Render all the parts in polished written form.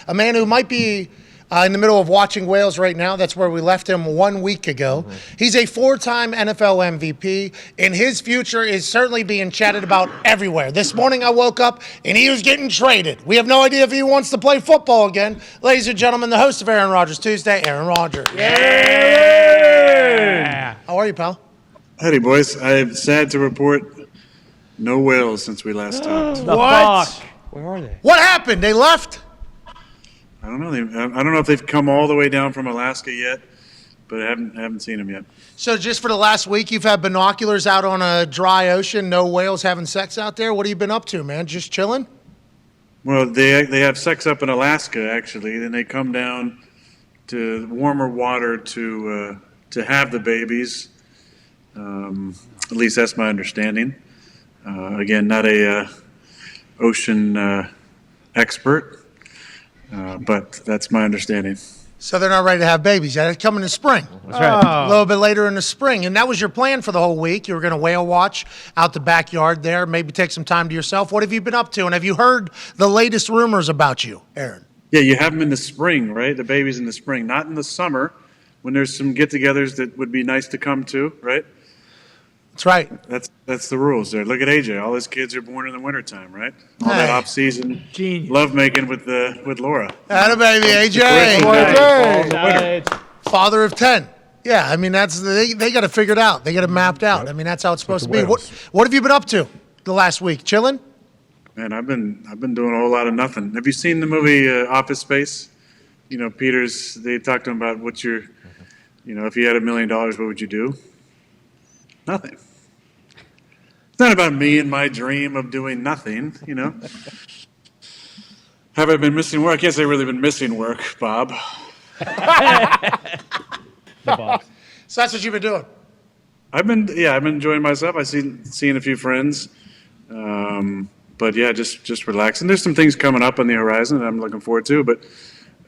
a man who might be in the middle of watching Wales right now. That's where we left him 1 week ago. He's a 4-time NFL MVP, and his future is certainly being chatted about everywhere. This morning I woke up, and he was getting traded. We have no idea if he wants to play football again. Ladies and gentlemen, the host of Aaron Rodgers Tuesday, Aaron Rodgers. Yeah. How are you, pal? Howdy, boys. I'm sad to report no whales since we last talked. What? Where are they? What happened? They left? I don't know. I don't know if they've come all the way down from Alaska yet, but I haven't seen them yet. So just for the last week, you've had binoculars out on a dry ocean, no whales having sex out there? What have you been up to, man? Just chilling? Well, they have sex up in Alaska, actually. Then they come down to warmer water to have the babies. At least that's my understanding. Again, not a ocean expert. But that's my understanding. So they're not ready to have babies yet. It's coming in spring. That's right. A little bit later in the spring. And that was your plan for the whole week. You were going to whale watch out the backyard there, maybe take some time to yourself. What have you been up to? And have you heard the latest rumors about you, Aaron? Yeah, you have them in the spring, right? The babies in the spring, not in the summer when there's some get-togethers that would be nice to come to, right? That's right. That's the rules there. Look at AJ. All his kids are born in the wintertime, right? All that Hey. off-season Genius. lovemaking with Laura. Atta baby, AJ. Father of 10. Yeah, I mean, they got to figure it out. They got it mapped out. I mean, that's how it's supposed to be. What have you been up to the last week? Chilling? Man, I've been doing a whole lot of nothing. Have you seen the movie Office Space? You know, they talked to him about if you had $1 million, what would you do? Nothing. It's not about me and my dream of doing nothing, you know. Have I been missing work? I can't say I've really been missing work, Bob. So that's what you've been doing. I've been enjoying myself. I've seen a few friends. But yeah, just relaxing. There's some things coming up on the horizon that I'm looking forward to, but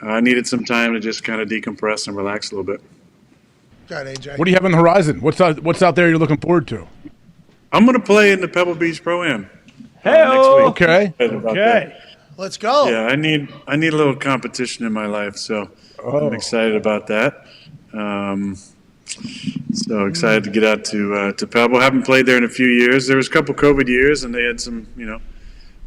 I needed some time to just kind of decompress and relax a little bit. Go ahead, AJ. What do you have on the horizon? What's out there you're looking forward to? I'm going to play in the Pebble Beach Pro-Am next week. Okay. Okay. Let's go. Yeah, I need a little competition in my life, so I'm excited about that. So excited to get out to Pebble. Haven't played there in a few years. There was a couple COVID years, and they had some,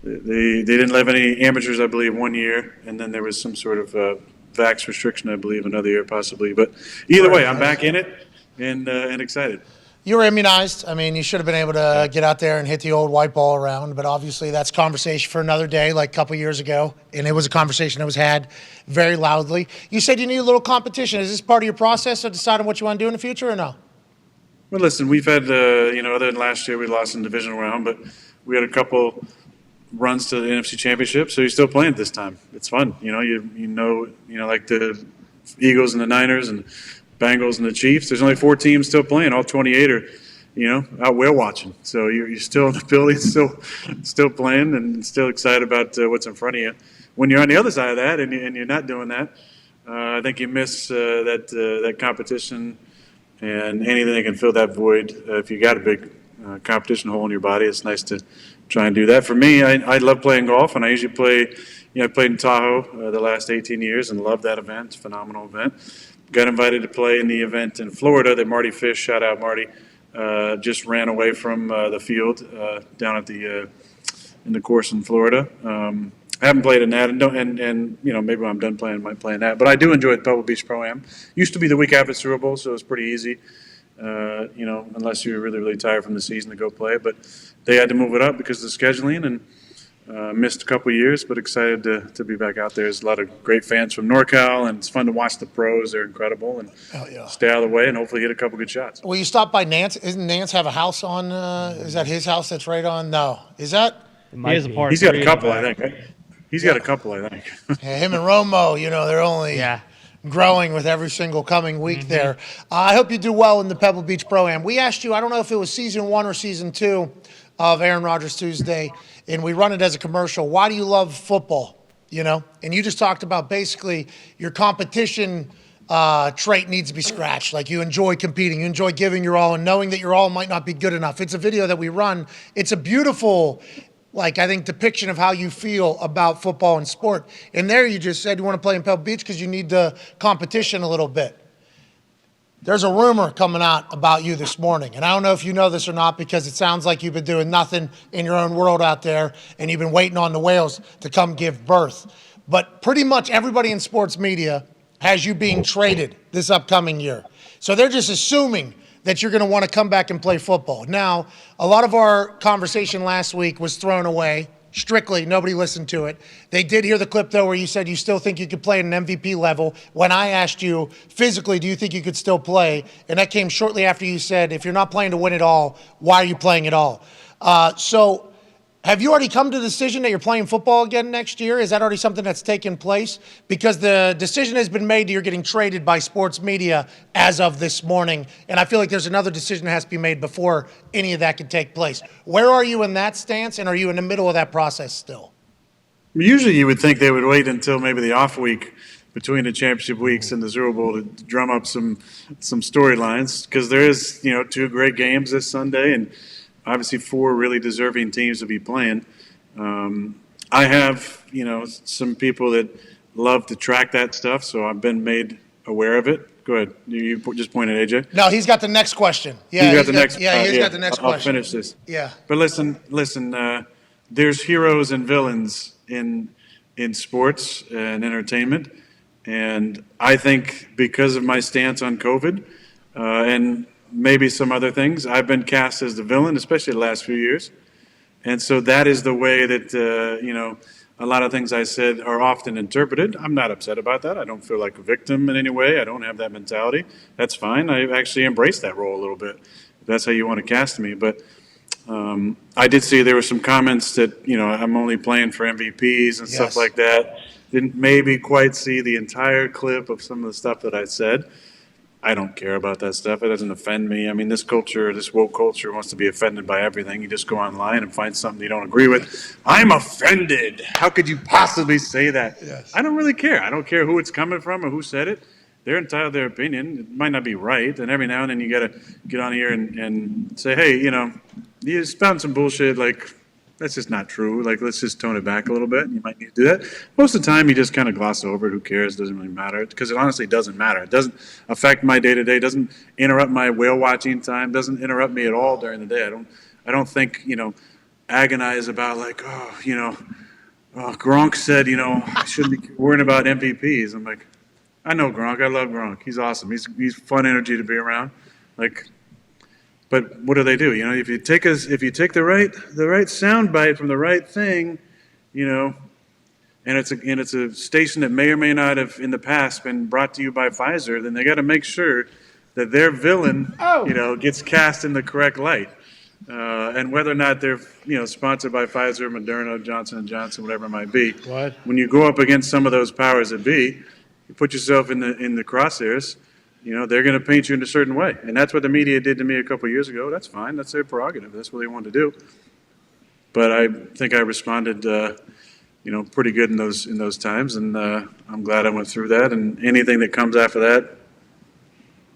they didn't have any amateurs, I believe, 1 year, and then there was some sort of vax restriction, I believe, another year possibly. But either way, I'm back in it and excited. You were immunized. I mean, you should have been able to get out there and hit the old white ball around, but obviously that's conversation for another day, like a couple years ago, and it was a conversation that was had very loudly. You said you need a little competition. Is this part of your process of deciding what you want to do in the future or no? Well, listen, we've had, other than last year, we lost in the divisional round, but we had a couple runs to the NFC Championship, so you're still playing this time. It's fun. Like the Eagles and the Niners and Bengals and the Chiefs. There's only 4 teams still playing. All 28 are, out whale watching. So you're still in the building, still playing, and still excited about what's in front of you. When you're on the other side of that and you're not doing that, I think you miss that competition and anything that can fill that void. If you got a big competition hole in your body, it's nice to try and do that. For me, I love playing golf, and I usually play. I played in Tahoe the last 18 years and loved that event. It's a phenomenal event. Got invited to play in the event in Florida that Marty Fish, shout out Marty, just ran away from the field down at in the course in Florida. I haven't played in that, and maybe when I'm done playing, I might play in that. But I do enjoy the Pebble Beach Pro-Am. Used to be the week after Super Bowl, so it was pretty easy. Unless you're really, really tired from the season to go play. But they had to move it up because of the scheduling, and missed a couple years, but excited to be back out there. There's a lot of great fans from NorCal, and it's fun to watch the pros. They're incredible, and stay out of the way and hopefully hit a couple good shots. Well, you stopped by Nance. Isn't Nance have a house on, is that his house that's right on? No. Is that? He's got a couple, I think. He's got a couple, I think. Yeah, him and Romo, they're only growing with every single coming week there. I hope you do well in the Pebble Beach Pro-Am. We asked you, I don't know if it was season 1 or season 2 of Aaron Rodgers Tuesday, and we run it as a commercial. Why do you love football? And you just talked about basically your competition trait needs to be scratched. Like you enjoy competing, you enjoy giving your all, and knowing that your all might not be good enough. It's a video that we run. It's a beautiful like, I think, depiction of how you feel about football and sport. And there you just said you want to play in Pebble Beach because you need the competition a little bit. There's a rumor coming out about you this morning, and I don't know if you know this or not because it sounds like you've been doing nothing in your own world out there and you've been waiting on the whales to come give birth. But pretty much everybody in sports media has you being traded this upcoming year. So they're just assuming that you're going to want to come back and play football. Now, a lot of our conversation last week was thrown away. Strictly, nobody listened to it. They did hear the clip, though, where you said you still think you could play at an MVP level. When I asked you, physically, do you think you could still play? And that came shortly after you said, if you're not playing to win it all, why are you playing at all? So have you already come to the decision that you're playing football again next year? Is that already something that's taken place? Because the decision has been made that you're getting traded by sports media as of this morning. And I feel like there's another decision that has to be made before any of that can take place. Where are you in that stance, and are you in the middle of that process still? Usually you would think they would wait until maybe the off week between the championship weeks and the Super Bowl to drum up some storylines, because there is, 2 great games this Sunday and obviously 4 really deserving teams to be playing. I have, some people that love to track that stuff, so I've been made aware of it. Go ahead. You just pointed, AJ. No, he's got the next question. Yeah, he's got the next question. I'll finish this. Yeah. But listen. There's heroes and villains in sports and entertainment, and I think because of my stance on COVID and maybe some other things, I've been cast as the villain, especially the last few years. And so that is the way that, a lot of things I said are often interpreted. I'm not upset about that. I don't feel like a victim in any way. I don't have that mentality. That's fine. I actually embrace that role a little bit, if that's how you want to cast me. But I did see there were some comments that, I'm only playing for MVPs and stuff like that. Didn't maybe quite see the entire clip of some of the stuff that I said. I don't care about that stuff. It doesn't offend me. I mean, this culture, this woke culture wants to be offended by everything. You just go online and find something you don't agree with. I'm offended. How could you possibly say that? Yes. I don't really care. I don't care who it's coming from or who said it. They're entitled to their opinion. It might not be right. And every now and then you got to get on here and say, hey, you found some bullshit. Like, that's just not true. Like, let's just tone it back a little bit. You might need to do that. Most of the time, you just kind of gloss over it. Who cares? It doesn't really matter. Because it honestly doesn't matter. It doesn't affect my day-to-day. Doesn't interrupt my whale-watching time. Doesn't interrupt me at all during the day. I don't think, agonize about, like, Gronk said, I shouldn't be worrying about MVPs. I'm like, I know Gronk. I love Gronk. He's awesome. He's fun energy to be around. Like, but what do they do? If you take the right sound bite from the right thing, and it's a station that may or may not have in the past been brought to you by Pfizer, then they got to make sure that their villain, gets cast in the correct light. And whether or not they're, sponsored by Pfizer, Moderna, Johnson & Johnson, whatever it might be. What? When you go up against some of those powers that be, you put yourself in the crosshairs. They're going to paint you in a certain way. And that's what the media did to me a couple of years ago. That's fine. That's their prerogative. That's what they wanted to do. But I think I responded, pretty good in those times. And I'm glad I went through that. And anything that comes after that,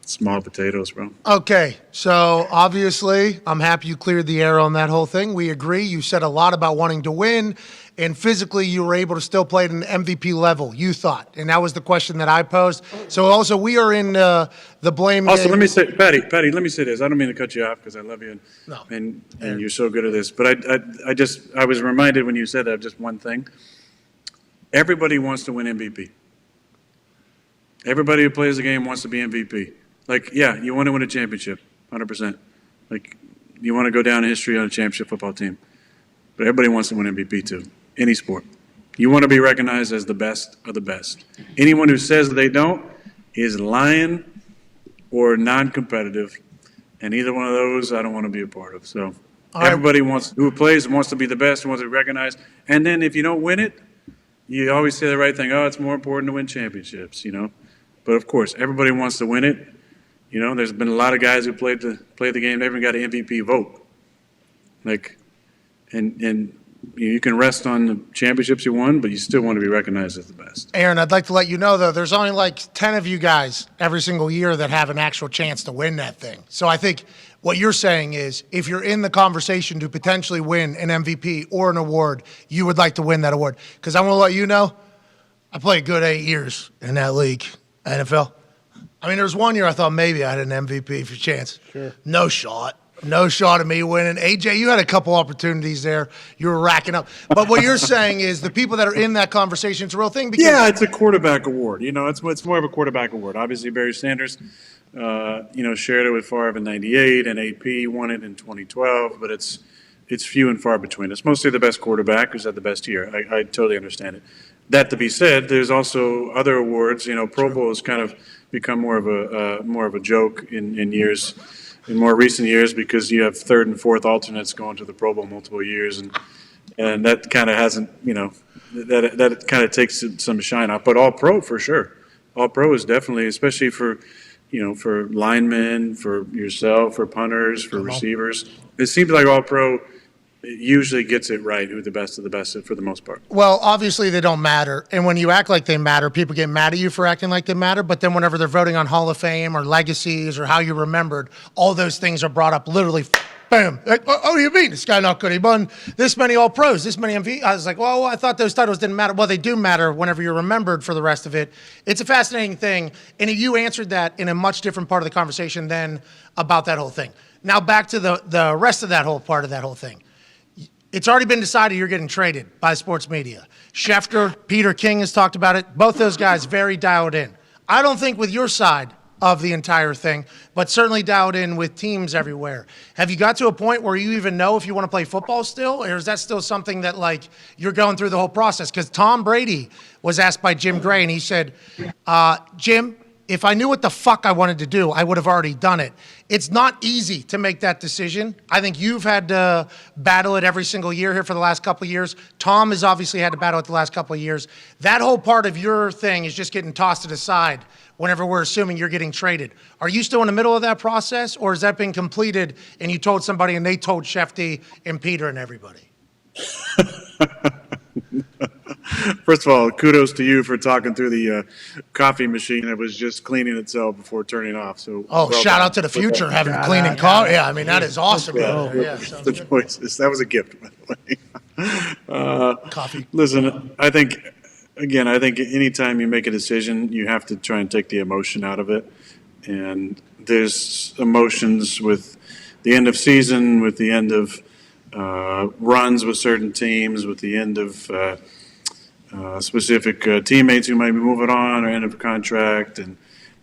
small potatoes, bro. Okay, so obviously, I'm happy you cleared the air on that whole thing. We agree. You said a lot about wanting to win, and physically, you were able to still play at an MVP level, you thought. And that was the question that I posed. So also, we are in the blame Also, game. let me say, Patty, let me say this. I don't mean to cut you off because I love you and you're so good at this. But I was reminded when you said that of just one thing. Everybody wants to win MVP. Everybody who plays the game wants to be MVP. Like, yeah, you want to win a championship, 100%. Like, you want to go down in history on a championship football team. But everybody wants to win MVP too, any sport. You want to be recognized as the best of the best. Anyone who says they don't is lying or non-competitive, and either one of those I don't want to be a part of. So everybody who plays wants to be the best, wants to be recognized. And then if you don't win it, you always say the right thing. Oh, it's more important to win championships, But of course, everybody wants to win it. There's been a lot of guys who played the game, never got an MVP vote. Like, and You can rest on the championships you won, but you still want to be recognized as the best. Aaron, I'd like to let you know, though, there's only like 10 of you guys every single year that have an actual chance to win that thing. So I think what you're saying is if you're in the conversation to potentially win an MVP or an award, you would like to win that award. Because I want to let you know, I played a good 8 years in that league, NFL. I mean, there was 1 year I thought maybe I had an MVP for chance. Sure. No shot. No shot of me winning. AJ, you had a couple opportunities there. You were racking up. But what you're saying is the people that are in that conversation, it's a real thing. Because it's a quarterback award. It's more of a quarterback award. Obviously, Barry Sanders, shared it with Favre in '98, and AP won it in 2012. But it's few and far between. It's mostly the best quarterback who's had the best year. I totally understand it. That to be said, there's also other awards. Pro Bowl has kind of become more of a joke in more recent years because you have third and fourth alternates going to the Pro Bowl multiple years, and that kind of hasn't, that kind of takes some shine off. But All Pro for sure. All Pro is definitely, especially for linemen, for yourself, for punters, for receivers. It seems like All Pro usually gets it right, who the best of the best is for the most part. Well, obviously they don't matter. And when you act like they matter, people get mad at you for acting like they matter. But then whenever they're voting on Hall of Fame or legacies or how you remembered, all those things are brought up literally, bam. Like, oh, you mean this guy not good? He won this many All-Pros, this many MVP. I was like, well, I thought those titles didn't matter. Well, they do matter whenever you're remembered for the rest of it. It's a fascinating thing. And you answered that in a much different part of the conversation than about that whole thing. Now back to the rest of that whole part of that whole thing. It's already been decided you're getting traded by sports media. Schefter, Peter King has talked about it. Both those guys very dialed in. I don't think with your side of the entire thing, but certainly dialed in with teams everywhere. Have you got to a point where you even know if you want to play football still, or is that still something that like you're going through the whole process? Because Tom Brady was asked by Jim Gray, and he said, Jim, if I knew what the fuck I wanted to do, I would have already done it. It's not easy to make that decision. I think you've had to battle it every single year here for the last couple of years. Tom has obviously had to battle it the last couple of years. That whole part of your thing is just getting tossed to the side whenever we're assuming you're getting traded. Are you still in the middle of that process, or has that been completed and you told somebody and they told Shefty and Peter and everybody? First of all, kudos to you for talking through the coffee machine that was just cleaning itself before turning off. So, shout out to the future having cleaning coffee. Yeah, I mean, that is awesome. The choices. That was a gift, by the way. Coffee. Listen, I think anytime you make a decision, you have to try and take the emotion out of it. And there's emotions with the end of season, with the end of runs with certain teams, with the end of specific teammates who might be moving on or end of a contract, and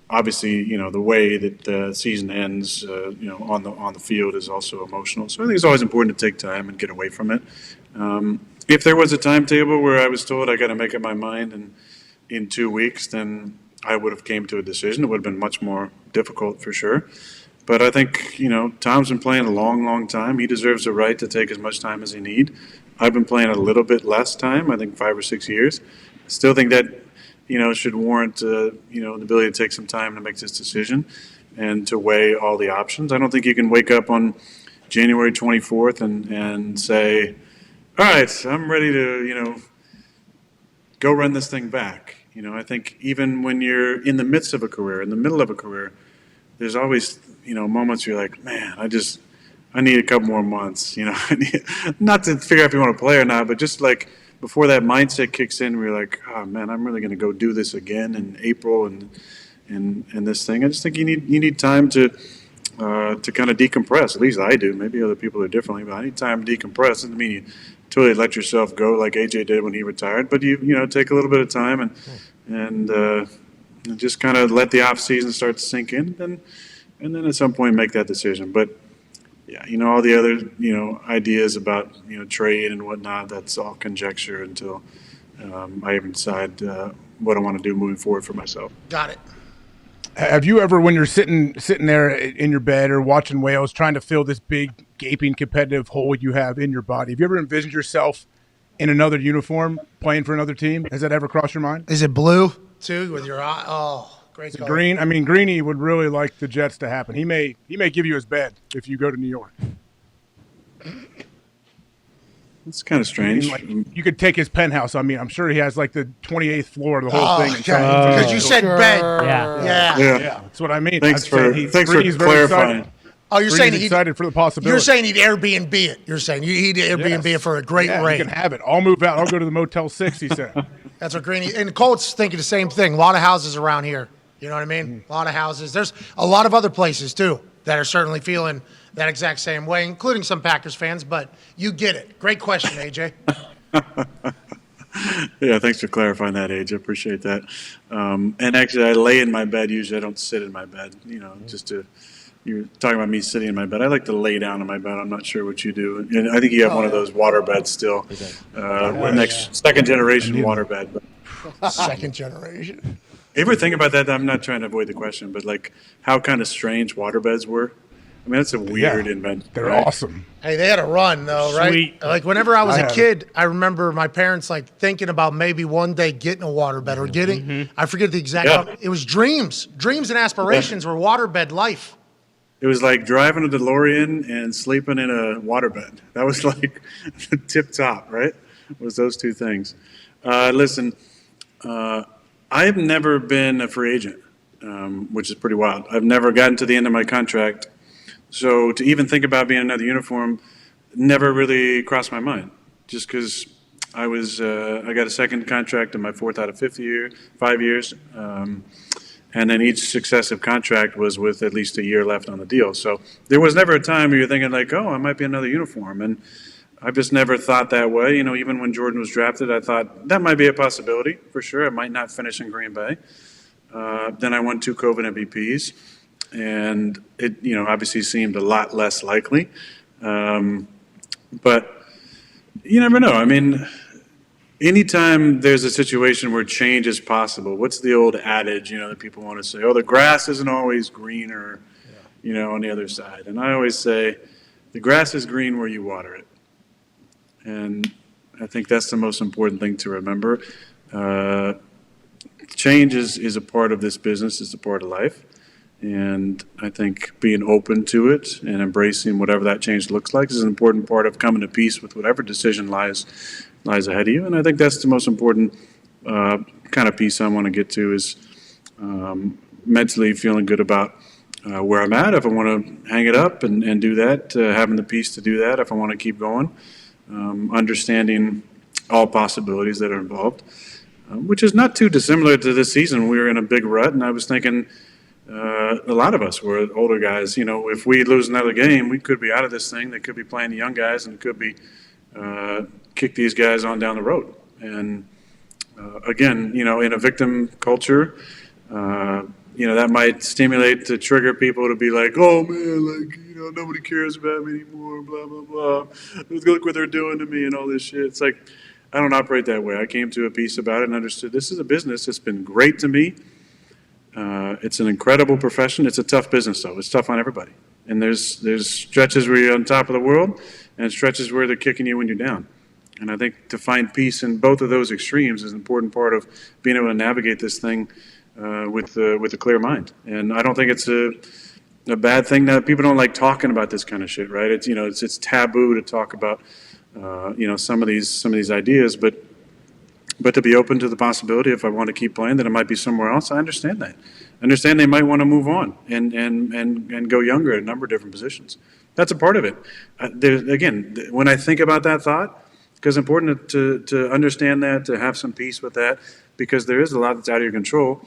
obviously, the way that the season ends, on the field is also emotional. So I think it's always important to take time and get away from it. If there was a timetable where I was told I got to make up my mind in 2 weeks, then I would have came to a decision. It would have been much more difficult for sure. But I think, Tom's been playing a long, long time. He deserves the right to take as much time as he need. I've been playing a little bit less time, I think 5 or 6 years. I still think that, should warrant, the ability to take some time to make this decision and to weigh all the options. I don't think you can wake up on January 24th and say, all right, I'm ready to, go run this thing back. I think even when you're in the midst of a career, in the middle of a career, there's always, moments where you're like, man, I need a couple more months, not to figure out if you want to play or not, but just like before that mindset kicks in, we're like, oh man, I'm really going to go do this again in April and this thing. I just think you need time to kind of decompress. At least I do. Maybe other people are differently, but I need time to decompress. Doesn't mean you totally let yourself go like AJ did when he retired, but you take a little bit of time and just kind of let the off season start to sink in, and then at some point make that decision. But yeah, all the other ideas about trade and whatnot, that's all conjecture until I even decide what I want to do moving forward for myself. Got it. Have you ever, when you're sitting there in your bed or watching Wales, trying to fill this big gaping competitive hole you have in your body, have you ever envisioned yourself in another uniform playing for another team? Has that ever crossed your mind? Is it blue too with your eye? Oh, great color. Green. I mean, Greeny would really like the Jets to happen. He may give you his bed if you go to New York. It's kind of I strange. mean, like, you could take his penthouse. I mean, I'm sure he has like the 28th floor of the whole thing. Because you said bed. Yeah. Yeah, that's what I mean. Thanks for Very clarifying. excited. Oh, you're saying He's excited for the possibility. You're saying he'd Airbnb it. You're saying he'd Airbnb it for a great rate. You can have it. I'll move out. I'll go to the Motel 6, he said. That's what Greeny and Colt's thinking the same thing. A lot of houses around here. You know what I mean? A lot of houses. There's a lot of other places too that are certainly feeling that exact same way, including some Packers fans. But you get it. Great question, AJ. Yeah, thanks for clarifying that, Age. I appreciate that. And actually, I lay in my bed. Usually, I don't sit in my bed. You're talking about me sitting in my bed. I like to lay down in my bed. I'm not sure what you do. And I think you have one of those water beds still. Second generation water bed. Second generation. You ever think about that? I'm not trying to avoid the question, but like how kind of strange water beds were. I mean, that's a weird invention. They're right? awesome. Hey, they had a run though, right? Sweet. Like whenever I was a kid, I remember my parents like thinking about maybe one day getting a waterbed or getting. I forget the exact. It was dreams and aspirations were waterbed life. It was like driving a DeLorean and sleeping in a waterbed. That was like the tip top, right? It was those two things. Listen, I've never been a free agent, which is pretty wild. I've never gotten to the end of my contract. So to even think about being another uniform never really crossed my mind, just because I got a second contract in my fourth out of 5 years. And then each successive contract was with at least a year left on the deal. So there was never a time where you're thinking like, oh, I might be another uniform. And I've just never thought that way. You know, even when Jordan was drafted, I thought that might be a possibility for sure. I might not finish in Green Bay. Then I won 2 COVID MVPs. And it, obviously seemed a lot less likely. But you never know. I mean, anytime there's a situation where change is possible, what's the old adage, that people want to say, oh, the grass isn't always greener, on the other side. And I always say, the grass is green where you water it. And I think that's the most important thing to remember. Change is a part of this business, it's a part of life. And I think being open to it and embracing whatever that change looks like is an important part of coming to peace with whatever decision lies ahead of you. And I think that's the most important kind of piece I want to get to is mentally feeling good about where I'm at. If I want to hang it up and do that, having the peace to do that. If I want to keep going, understanding all possibilities that are involved, which is not too dissimilar to this season. We were in a big rut, and I was thinking a lot of us were older guys. If we lose another game, we could be out of this thing. They could be playing the young guys, and it could be kick these guys on down the road. And again, in a victim culture, that might stimulate to trigger people to be like, oh man, nobody cares about me anymore, blah, blah, blah. Look what they're doing to me and all this shit. It's like, I don't operate that way. I came to a peace about it and understood this is a business. It's been great to me. It's an incredible profession. It's a tough business, though. It's tough on everybody. And there's stretches where you're on top of the world and stretches where they're kicking you when you're down. And I think to find peace in both of those extremes is an important part of being able to navigate this thing with a clear mind. And I don't think it's a bad thing that people don't like talking about this kind of shit, right? It's it's taboo to talk about some of these ideas, but to be open to the possibility if I want to keep playing that it might be somewhere else. I understand that. I understand they might want to move on and go younger at a number of different positions. That's a part of it. Again, when I think about that thought, because it's important to understand that, to have some peace with that, because there is a lot that's out of your control.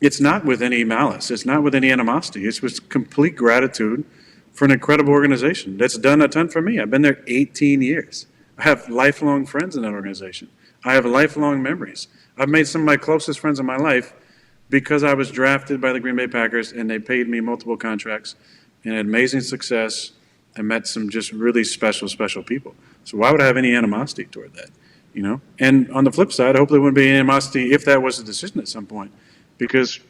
It's not with any malice. It's not with any animosity. It's with complete gratitude for an incredible organization that's done a ton for me. I've been there 18 years. I have lifelong friends in that organization. I have lifelong memories. I've made some of my closest friends in my life because I was drafted by the Green Bay Packers and they paid me multiple contracts and had amazing success and met some just really special people. So why would I have any animosity toward that? And on the flip side, hopefully there wouldn't be animosity if that was a decision at some point, because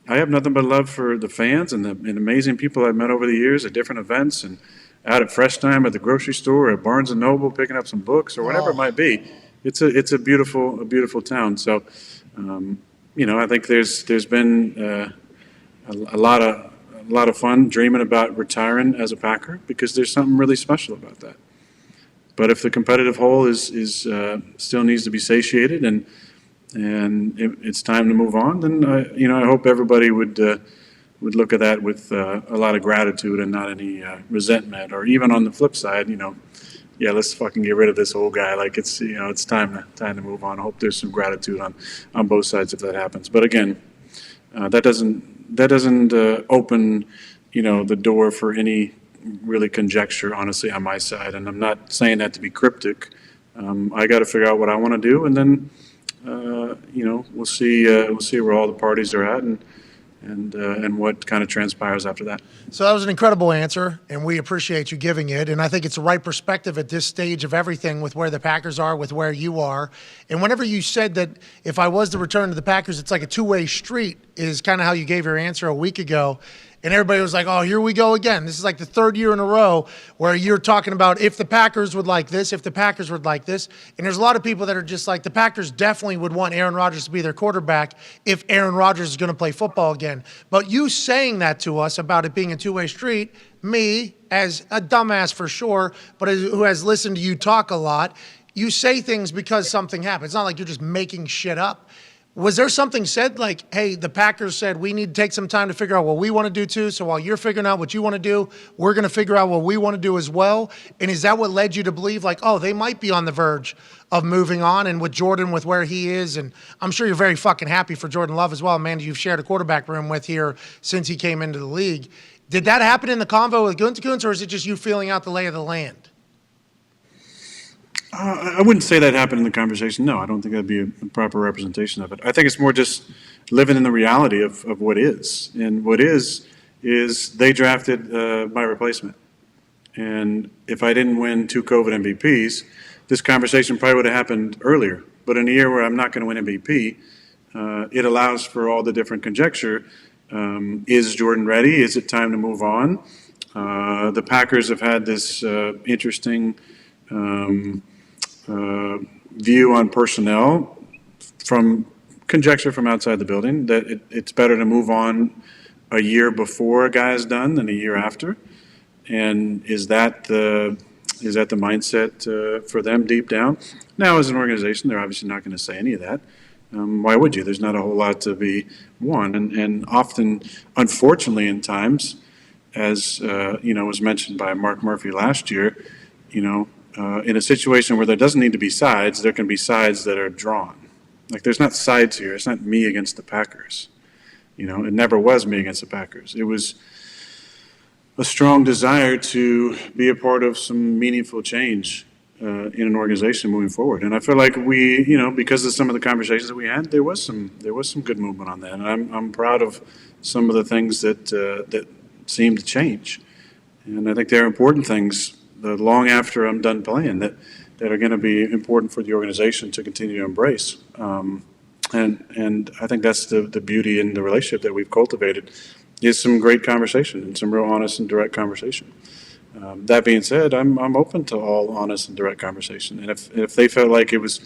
I have nothing but love for the fans and the amazing people I've met over the years at different events and out at Fresh Time at the grocery store, at Barnes & Noble, picking up some books or whatever it might be. It's a beautiful town. So, I think there's been a lot of fun dreaming about retiring as a Packer because there's something really special about that. But if the competitive hole is still needs to be satiated and it's time to move on, then I hope everybody would look at that with a lot of gratitude and not any resentment, or even on the flip side, yeah, let's fucking get rid of this old guy. Like it's time to move on. I hope there's some gratitude on both sides if that happens. But again, that doesn't open the door for any really conjecture, honestly, on my side. And I'm not saying that to be cryptic. I got to figure out what I want to do, and then we'll see where all the parties are at and what kind of transpires after that. So that was an incredible answer, and we appreciate you giving it. And I think it's the right perspective at this stage of everything, with where the Packers are, with where you are. And whenever you said that if I was to return to the Packers, it's like a two-way street, is kind of how you gave your answer a week ago. And everybody was like, oh, here we go again. This is like the third year in a row where you're talking about if the Packers would like this, if the Packers would like this. And there's a lot of people that are just like, the Packers definitely would want Aaron Rodgers to be their quarterback if Aaron Rodgers is going to play football again. But you saying that to us about it being a two-way street, me, as a dumbass for sure, but who has listened to you talk a lot, you say things because something happened. It's not like you're just making shit up. Was there something said like, hey, the Packers said we need to take some time to figure out what we want to do too, so while you're figuring out what you want to do, we're going to figure out what we want to do as well? And is that what led you to believe like, oh, they might be on the verge of moving on? And with Jordan, with where he is, and I'm sure you're very fucking happy for Jordan Love as well, man, you've shared a quarterback room with here since he came into the league. Did that happen in the convo with Gutekunst, or is it just you feeling out the lay of the land? I wouldn't say that happened in the conversation. No, I don't think that'd be a proper representation of it. I think it's more just living in the reality of what is. And what is they drafted my replacement. And if I didn't win 2 COVID MVPs, this conversation probably would have happened earlier. But in a year where I'm not going to win MVP, it allows for all the different conjecture. Is Jordan ready? Is it time to move on? The Packers have had this interesting view on personnel from conjecture from outside the building that it's better to move on a year before a guy is done than a year after. And is that the mindset for them deep down? Now, as an organization, they're obviously not going to say any of that. Why would you? There's not a whole lot to be won. And often, unfortunately, in times, as was mentioned by Mark Murphy last year, in a situation where there doesn't need to be sides, there can be sides that are drawn. Like, there's not sides here. It's not me against the Packers. It never was me against the Packers. It was a strong desire to be a part of some meaningful change in an organization moving forward. And I feel like we, because of some of the conversations that we had, there was some good movement on that. And I'm proud of some of the things that seemed to change. And I think they're important things long after I'm done playing that are going to be important for the organization to continue to embrace. And I think that's the beauty in the relationship that we've cultivated, is some great conversation and some real honest and direct conversation. That being said, I'm open to all honest and direct conversation. And if they felt like it was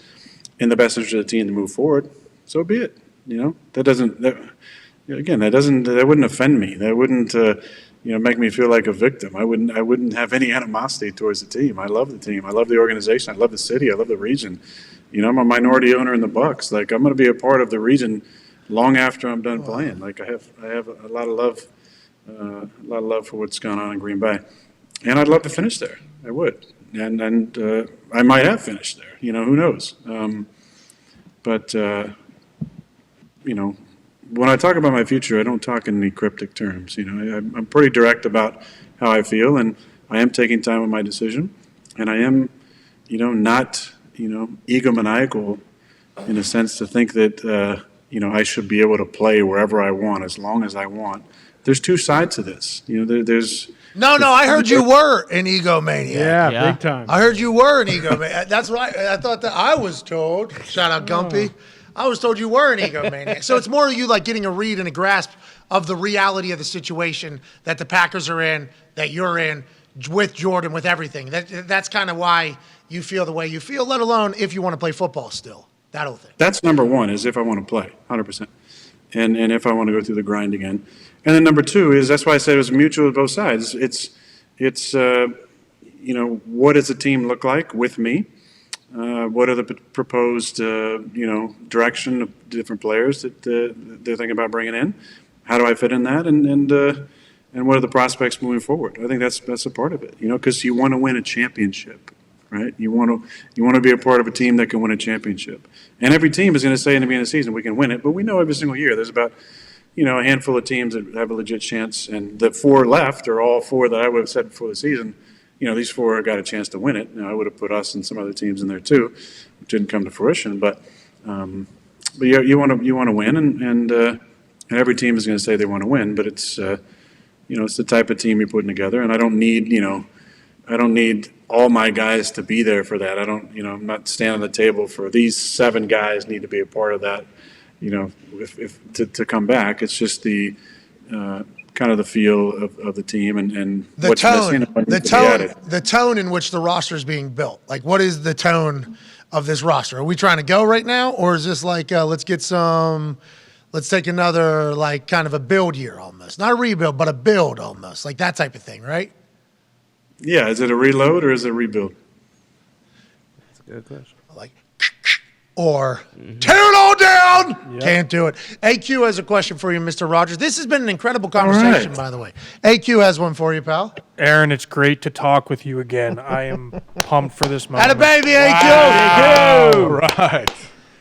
in the best interest of the team to move forward, so be it. That wouldn't offend me. That wouldn't make me feel like a victim. I wouldn't have any animosity towards the team. I love the team. I love the organization. I love the city. I love the region. I'm a minority owner in the Bucks. Like, I'm going to be a part of the region long after I'm done playing. Like, I have a lot of love for what's going on in Green Bay, and I'd love to finish there. I would, and I might have finished there. Who knows? When I talk about my future, I don't talk in any cryptic terms. I'm pretty direct about how I feel, and I am taking time with my decision, and I am, not, egomaniacal in a sense to think that, I should be able to play wherever I want as long as I want. There's two sides to this. There's. No, I heard you were an egomaniac. Yeah, big time. I heard you were an egomaniac. That's what I thought that I was told. Shout out Gumpy. I was told you were an egomaniac. So it's more you like getting a read and a grasp of the reality of the situation that the Packers are in, that you're in, with Jordan, with everything. That's kind of why you feel the way you feel, let alone if you want to play football still. That whole thing. That's number one, is if I want to play, 100%. And if I want to go through the grind again. And then number two is, that's why I said it was mutual with both sides. It's what does the team look like with me? What are the proposed, direction of different players that they're thinking about bringing in? How do I fit in that? And what are the prospects moving forward? I think that's a part of it, because you want to win a championship, right? You want to be a part of a team that can win a championship. And every team is going to say in the beginning of the season, we can win it. But we know every single year there's about, a handful of teams that have a legit chance. And the 4 left are all 4 that I would have said before the season, these 4 got a chance to win it. Now, I would have put us and some other teams in there too, which didn't come to fruition. But you want to win, and every team is going to say they want to win. But it's it's the type of team you're putting together, and I don't need all my guys to be there for that. I'm not standing on the table for these 7 guys need to be a part of that. If to come back, it's just the kind of the feel of the team and the what's tone, missing. And the tone in which the roster is being built. Like, what is the tone of this roster? Are we trying to go right now, or is this like let's take another like kind of a build year almost, not a rebuild, but a build almost, like that type of thing, right? Yeah, is it a reload or is it a rebuild? That's a good question. Like, or tear it all down. Yep. Can't do it. AQ has a question for you, Mr. Rodgers. This has been an incredible conversation, by the way. AQ has one for you, pal. Aaron, it's great to talk with you again. I am pumped for this moment. Had a baby, AQ. Wow. All right.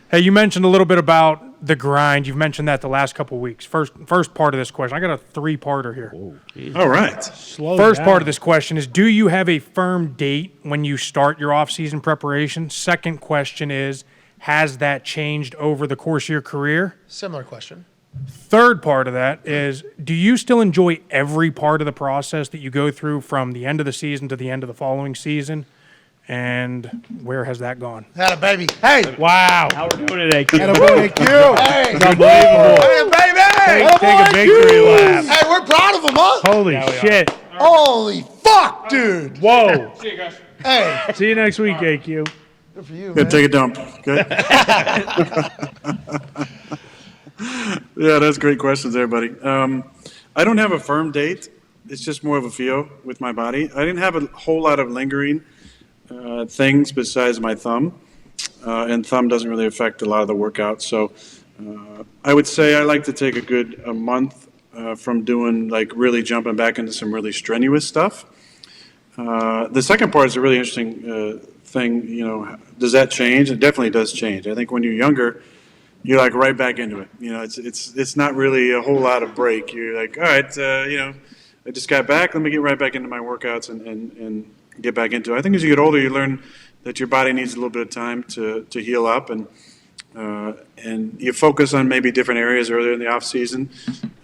Hey, you mentioned a little bit about the grind. You've mentioned that the last couple of weeks. First part of this question, I got a 3-parter here. All right. First part of this question is, do you have a firm date when you start your off-season preparation? Second question is, has that changed over the course of your career? Similar question. Third part of that is, do you still enjoy every part of the process that you go through from the end of the season to the end of the following season? And where has that gone? Had a baby. Hey. Wow. How we're doing today, Q. Had a baby. Hey. It's unbelievable. Had a baby. Take a victory lap. Hey, we're proud of him, huh? Holy shit. Holy fuck, dude. Whoa. See you guys. Hey. See you next week, AQ. Good for you, Good, man. take a dump. Good. Yeah, that's great questions there, buddy. I don't have a firm date. It's just more of a feel with my body. I didn't have a whole lot of lingering things besides my thumb, and thumb doesn't really affect a lot of the workouts. So I would say I like to take a month from doing like really jumping back into some really strenuous stuff. The second part is a really interesting thing. Does that change? It definitely does change. I think when you're younger, you're like right back into it. It's not really a whole lot of break. You're like, all right, I just got back. Let me get right back into my workouts and get back into it. I think as you get older, you learn that your body needs a little bit of time to heal up, and you focus on maybe different areas earlier in the off season.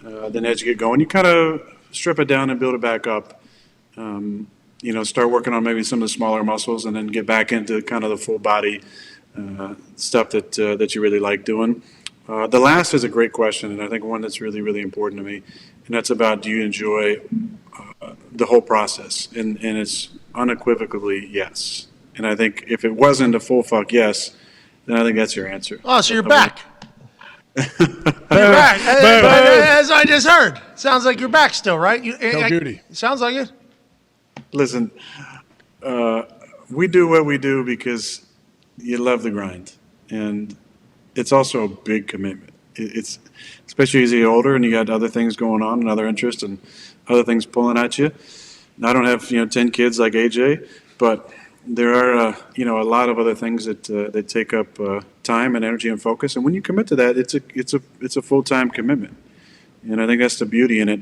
Then as you get going, you kind of strip it down and build it back up. Start working on maybe some of the smaller muscles, and then get back into kind of the full body stuff that you really like doing. The last is a great question, and I think one that's really, really important to me, and that's about, do you enjoy the whole process? And it's unequivocally yes. And I think if it wasn't a full fuck yes, then I think that's your answer. Oh, so you're back. You're back. As I just heard. Sounds like you're back still, right? No duty. Sounds like it. Listen, we do what we do because you love the grind. And it's also a big commitment. It's especially as you get older and you got other things going on and other interests and other things pulling at you. I don't have 10 kids like AJ, but there are a lot of other things that take up time and energy and focus. And when you commit to that, it's a full-time commitment. And I think that's the beauty in it.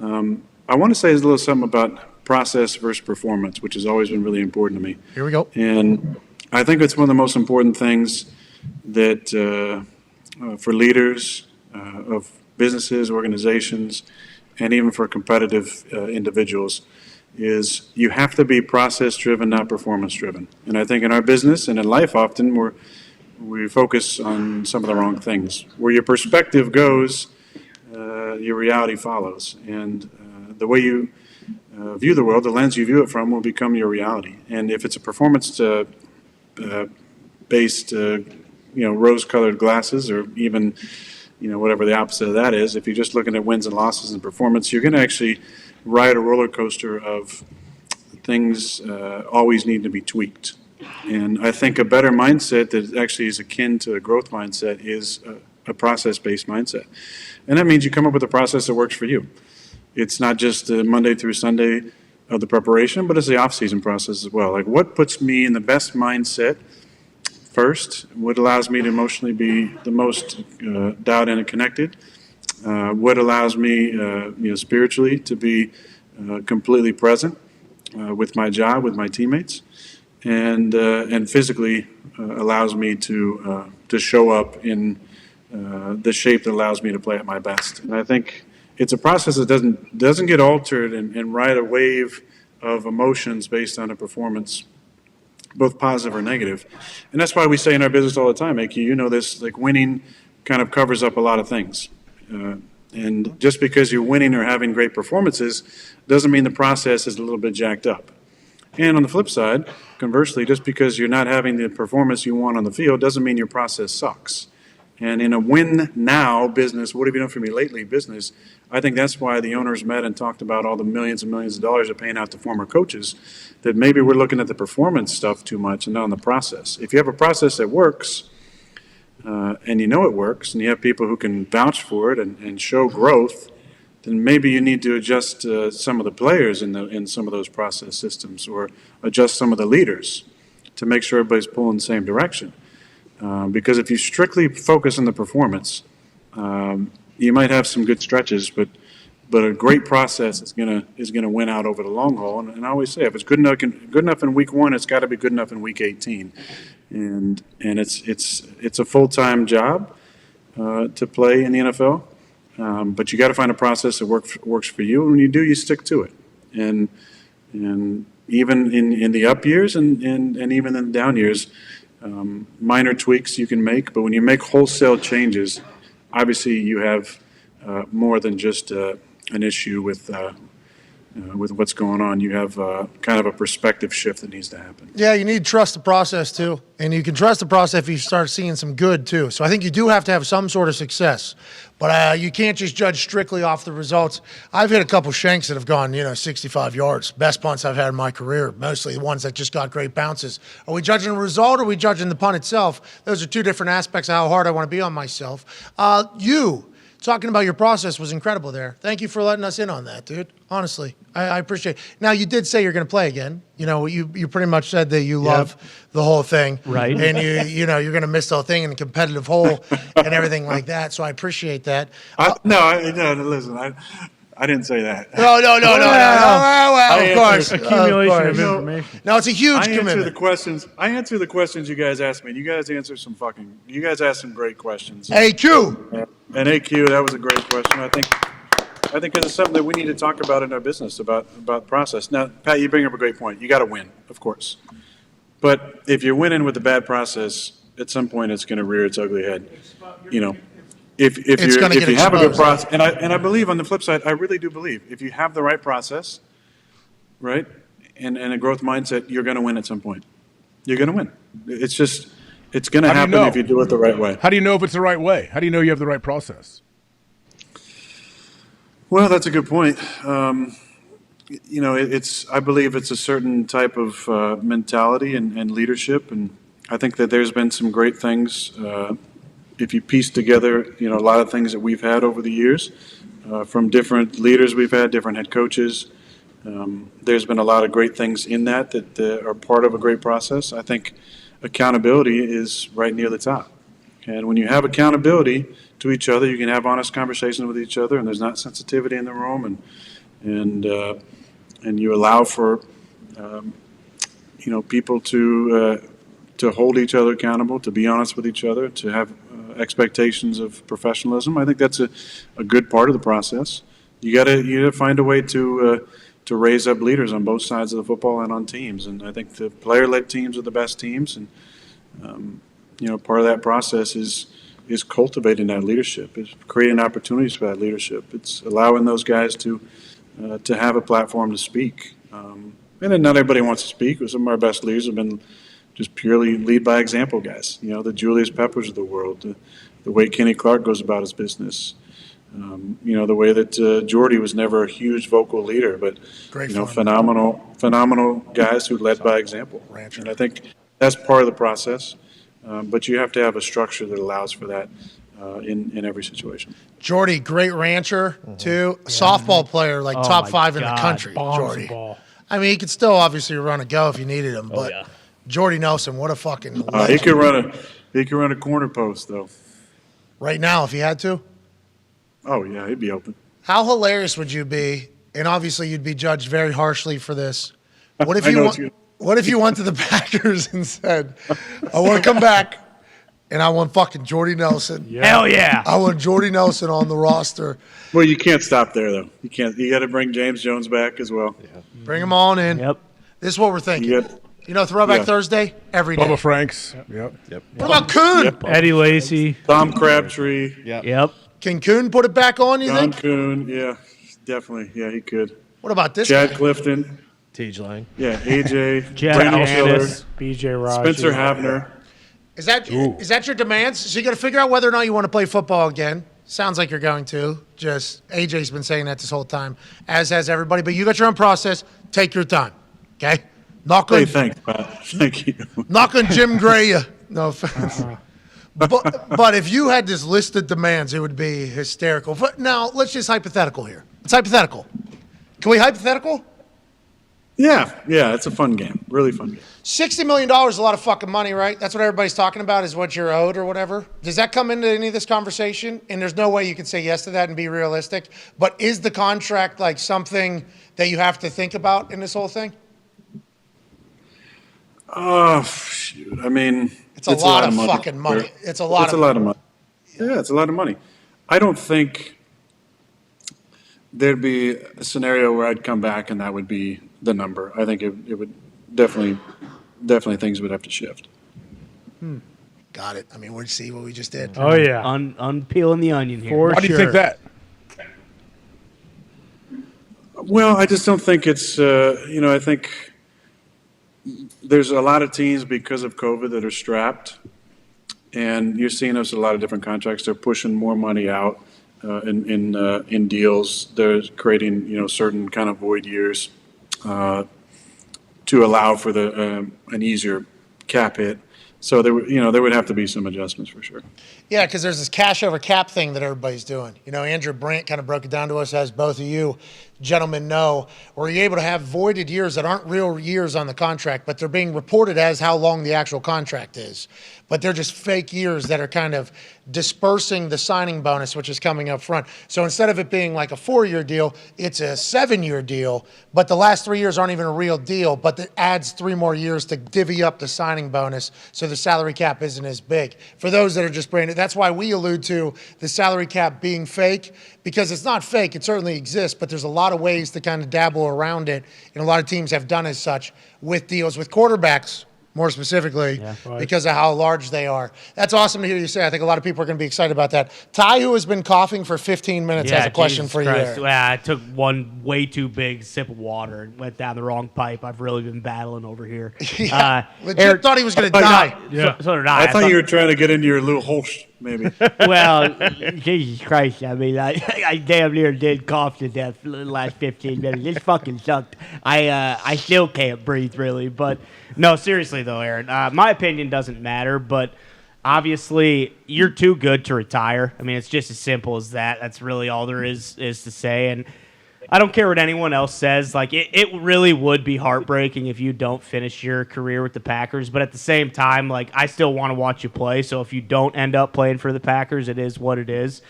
I want to say a little something about process versus performance, which has always been really important to me. Here we go. And I think it's one of the most important things that for leaders of businesses, organizations, and even for competitive individuals, is you have to be process-driven, not performance-driven. And I think in our business and in life often we focus on some of the wrong things. Where your perspective goes, your reality follows. And the way you view the world, the lens you view it from, will become your reality. And if it's a performance-based, rose-colored glasses, or even, whatever the opposite of that is, if you're just looking at wins and losses and performance, you're going to actually ride a roller coaster of things always need to be tweaked. And I think a better mindset that actually is akin to a growth mindset is a process-based mindset. And that means you come up with a process that works for you. It's not just the Monday through Sunday of the preparation, but it's the off-season process as well. Like, what puts me in the best mindset first? What allows me to emotionally be the most dialed in and connected? What allows me, spiritually to be completely present with my job, with my teammates, and physically allows me to show up in the shape that allows me to play at my best. And I think it's a process that doesn't get altered and ride a wave of emotions based on a performance, both positive or negative. And that's why we say in our business all the time, AQ, you know this, like, winning kind of covers up a lot of things. And just because you're winning or having great performances doesn't mean the process is a little bit jacked up. And on the flip side, conversely, just because you're not having the performance you want on the field doesn't mean your process sucks. And in a win-now business, what have you done for me lately business, I think that's why the owners met and talked about all the millions and millions of dollars they're paying out to former coaches, that maybe we're looking at the performance stuff too much and not on the process. If you have a process that works, and you know it works, and you have people who can vouch for it and show growth, then maybe you need to adjust some of the players in some of those process systems, or adjust some of the leaders to make sure everybody's pulling the same direction. Because if you strictly focus on the performance, you might have some good stretches, but a great process is gonna win out over the long haul. And I always say, if it's good enough in week 1, it's got to be good enough in week 18. And it's a full-time job to play in the NFL, but you got to find a process that works for you. And when you do, you stick to it. And even in the up years and even in the down years, minor tweaks you can make. But when you make wholesale changes, obviously you have more than just an issue with what's going on. You have kind of a perspective shift that needs to happen. Yeah, you need to trust the process too. And you can trust the process if you start seeing some good too. So I think you do have to have some sort of success. But you can't just judge strictly off the results. I've hit a couple shanks that have gone, 65 yards. Best punts I've had in my career, mostly the ones that just got great bounces. Are we judging the result or are we judging the punt itself? Those are two different aspects of how hard I want to be on myself. You talking about your process was incredible there. Thank you for letting us in on that, dude. Honestly, I appreciate it. Now, you did say you're going to play again. You pretty much said that you love the whole thing. Right. And you're going to miss the whole thing in the competitive hole and everything like that. So I appreciate that. Listen, I didn't say that. No. Of course. Accumulation Of of course. information. No, it's a huge I answer commitment. the questions you guys asked me. You guys asked some great questions. AQ. And AQ, that was a great question. I think it's something that we need to talk about in our business about process. Now, Pat, you bring up a great point. You got to win, of course. But if you're winning with a bad process, at some point it's going to rear its ugly head. If you have a good process, and I believe on the flip side, I really do believe if you have the right process, right, and a growth mindset, you're going to win at some point. You're going to win. It's going to happen if you do it the right way. How do you know if it's the right way? How do you know you have the right process? Well, that's a good point. I believe it's a certain type of mentality and leadership, and I think that there's been some great things. If you piece together, a lot of things that we've had over the years, from different leaders we've had, different head coaches, there's been a lot of great things in that are part of a great process. I think accountability is right near the top. And when you have accountability to each other, you can have honest conversations with each other, and there's not sensitivity in the room, and you allow for people to hold each other accountable, to be honest with each other, to have expectations of professionalism. I think that's a good part of the process. You gotta find a way to raise up leaders on both sides of the football and on teams. And I think the player-led teams are the best teams. And part of that process is cultivating that leadership. It's creating opportunities for that leadership. It's allowing those guys to have a platform to speak. And then not everybody wants to speak. Some of our best leaders have been just purely lead by example guys. The Julius Peppers of the world, the way Kenny Clark goes about his business. The way that Jordy was never a huge vocal leader, but Great phenomenal guys who led by example. Rancher. And I think that's part of the process. But you have to have a structure that allows for that in every situation. Jordy, great rancher, too. Softball player, like top my 5 in the God, country, bombs the Jordy. ball. I mean, he could still obviously run a go if you needed him, but yeah. Jordy Nelson, what a fucking He legend. could run a corner post though. Right now, if he had to. Oh yeah, he'd be open. How hilarious would you be? And obviously, you'd be judged very harshly for this. What if I know what if you went to the Packers and said, "I want to come back, and I want fucking Jordy Nelson. Hell yeah. I want Jordy Nelson on the roster. Well, you can't stop there though. You can't. You got to bring James Jones back as well. Bring him on in. Yep. This is what we're thinking. Yep. You know, Throwback Yeah. Thursday every day. Bubba Franks. Yep. What about Kuhn? Eddie Lacy. Tom Crabtree, Yep. Can Kuhn put it back on? You Don think? Kuhn, yeah, definitely, yeah, he could. What about this Chad guy? Clifton, Tej Lang. yeah, AJ, Jack Brandon Schiller, Anderson. B.J. Rodgers. Spencer Havner. Is that your demands? So you got to figure out whether or not you want to play football again. Sounds like you're going to. Just AJ's been saying that this whole time, as has everybody. But you got your own process. Take your time. Okay. Knock on, Hey, thanks, Pat. Thank you. knock on Jim Gray. No offense. But if you had this list of demands, it would be hysterical. But now let's just hypothetical here. It's hypothetical. Can we hypothetical? Yeah, it's a fun game, really fun game. $60 million is a lot of fucking money, right? That's what everybody's talking about is what you're owed or whatever. Does that come into any of this conversation? And there's no way you can say yes to that and be realistic. But is the contract like something that you have to think about in this whole thing? Oh, shoot. I mean, It's a lot of money. fucking money. It's a lot of money. Yeah, it's a lot of money. I don't think there'd be a scenario where I'd come back and that would be the number. I think it would definitely things would have to shift. Got it. I mean, we'll see what we just did. Oh, yeah. Unpeeling the onion here. For Why do you think that? Well, I just don't think it's, I think there's a lot of teams because of COVID that are strapped, and you're seeing us a lot of different contracts. They're pushing more money out in deals. They're creating, certain kind of void years to allow for an easier cap hit. So there would have to be some adjustments for sure. Yeah, because there's this cash over cap thing that everybody's doing. Andrew Brandt kind of broke it down to us, as both of you gentlemen know, where you're able to have voided years that aren't real years on the contract, but they're being reported as how long the actual contract is. But they're just fake years that are kind of dispersing the signing bonus, which is coming up front. So instead of it being like a 4-year deal, it's a 7-year deal, but the last 3 years aren't even a real deal, but it adds 3 more years to divvy up the signing bonus so the salary cap isn't as big. For those that are just branded, that's why we allude to the salary cap being fake, because it's not fake. It certainly exists, but there's a lot of ways to kind of dabble around it, and a lot of teams have done as such with deals with quarterbacks, more specifically, because of how large they are. That's awesome to hear you say. I think a lot of people are going to be excited about that. Ty, who has been coughing for 15 minutes, has a question Jesus for you Christ. there. Yeah, I took one way too big sip of water and went down the wrong pipe. I've really been battling over here. Legit Eric- thought he was going to die. So did I. I thought you were trying to get into your little host, maybe. Well, Jesus Christ. I mean, I damn near did cough to death for the last 15 minutes. It fucking sucked. I still can't breathe, really. But, no, seriously, though, Aaron, my opinion doesn't matter. But, obviously, you're too good to retire. I mean, it's just as simple as that. That's really all there is to say. And I don't care what anyone else says. Like, it really would be heartbreaking if you don't finish your career with the Packers. But at the same time, like, I still want to watch you play. So if you don't end up playing for the Packers, it is what it is.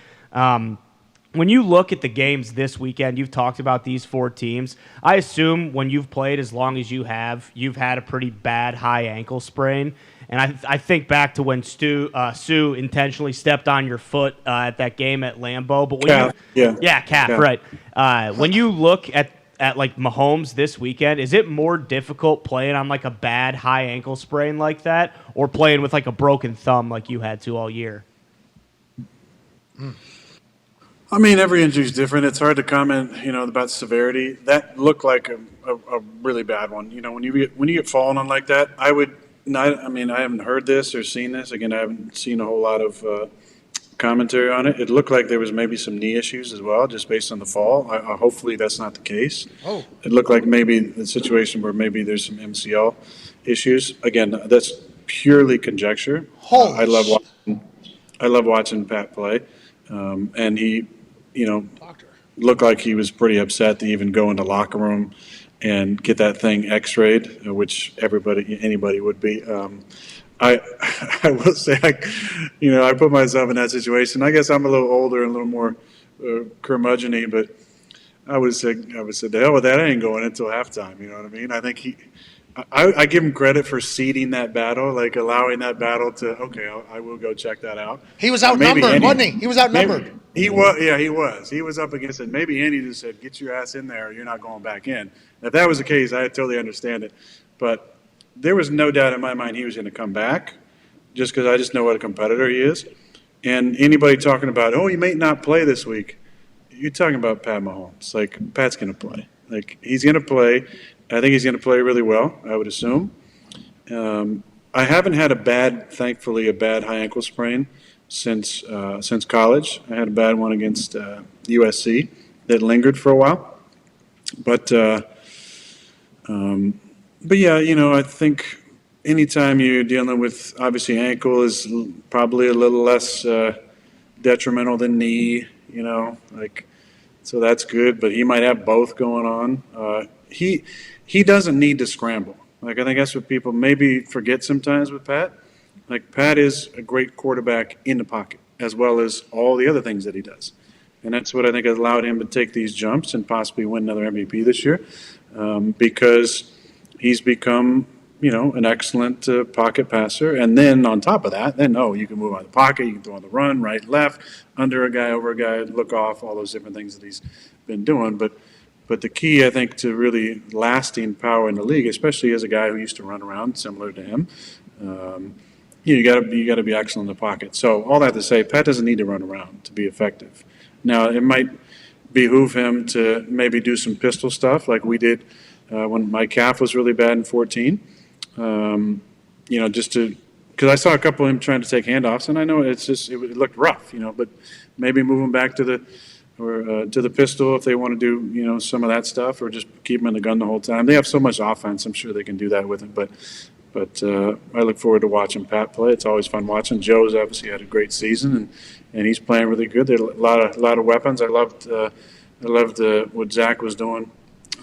When you look at the games this weekend, you've talked about these 4 teams. I assume when you've played as long as you have, you've had a pretty bad high ankle sprain. And I think back to when Sue intentionally stepped on your foot at that game at Lambeau. But when calf, right. When you look at like Mahomes this weekend, is it more difficult playing on like a bad high ankle sprain like that, or playing with like a broken thumb like you had to all year? I mean, every injury is different. It's hard to comment, about severity. That looked like a really bad one. When you get fallen on like that, I haven't heard this or seen this. Again, I haven't seen a whole lot of commentary on it. It looked like there was maybe some knee issues as well, just based on the fall. Hopefully that's not the case. Oh. It looked like maybe the situation where maybe there's some MCL issues. Again, that's purely conjecture. Holy I love watching Pat play, and he, looked like he was pretty upset to even go in the locker room and get that thing X-rayed, which anybody would be. I will say, I put myself in that situation. I guess I'm a little older and a little more curmudgeon-y, but I would say, the hell with that. I ain't going until halftime. You know what I mean? I think I give him credit for seeding that battle, like allowing that battle to, I will go check that out. He was outnumbered, wasn't he? He was outnumbered. He was, yeah, he was. He was up against it. Maybe Andy just said, get your ass in there or you're not going back in. If that was the case, I totally understand it. But there was no doubt in my mind he was going to come back just because I just know what a competitor he is. And anybody talking about, he may not play this week, you're talking about Pat Mahomes. Like, Pat's going to play. Like, he's going to play. I think he's going to play really well, I would assume. I haven't had thankfully, a bad high ankle sprain since college. I had a bad one against USC that lingered for a while. But yeah, I think anytime you're dealing with, obviously, ankle is probably a little less detrimental than knee, so that's good. But he might have both going on. He doesn't need to scramble. Like, I think that's what people maybe forget sometimes with Pat. Like, Pat is a great quarterback in the pocket, as well as all the other things that he does. And that's what I think has allowed him to take these jumps and possibly win another MVP this year, because he's become, an excellent pocket passer. And then on top of that, you can move out of the pocket, you can throw on the run, right, left, under a guy, over a guy, look off, all those different things that he's been doing. But the key, I think, to really lasting power in the league, especially as a guy who used to run around similar to him, you got to be excellent in the pocket. So all that to say, Pat doesn't need to run around to be effective. Now, it might behoove him to maybe do some pistol stuff like we did when my calf was really bad in 2014. Just to, because I saw a couple of him trying to take handoffs, and I know it looked rough, but maybe move him back to the pistol if they want to do, some of that stuff, or just keep him in the gun the whole time. They have so much offense. I'm sure they can do that with him. But I look forward to watching Pat play. It's always fun watching. Joe's obviously had a great season, and he's playing really good. There are a lot of weapons. I loved what Zach was doing,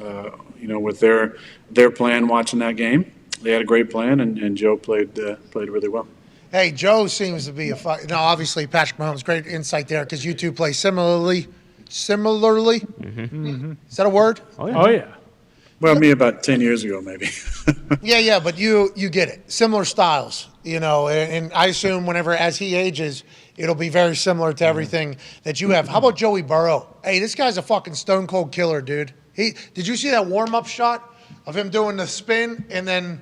with their plan. Watching that game, they had a great plan, and Joe played really well. Hey, Joe seems to be obviously Patrick Mahomes, great insight there because you two play similarly. Mm-hmm. Is that a word? Oh, yeah. Well, me about 10 years ago, maybe. Yeah, but you get it. Similar styles, and I assume as he ages, it'll be very similar to everything that you have. How about Joey Burrow? Hey, this guy's a fucking stone cold killer, dude. Did you see that warm-up shot of him doing the spin and then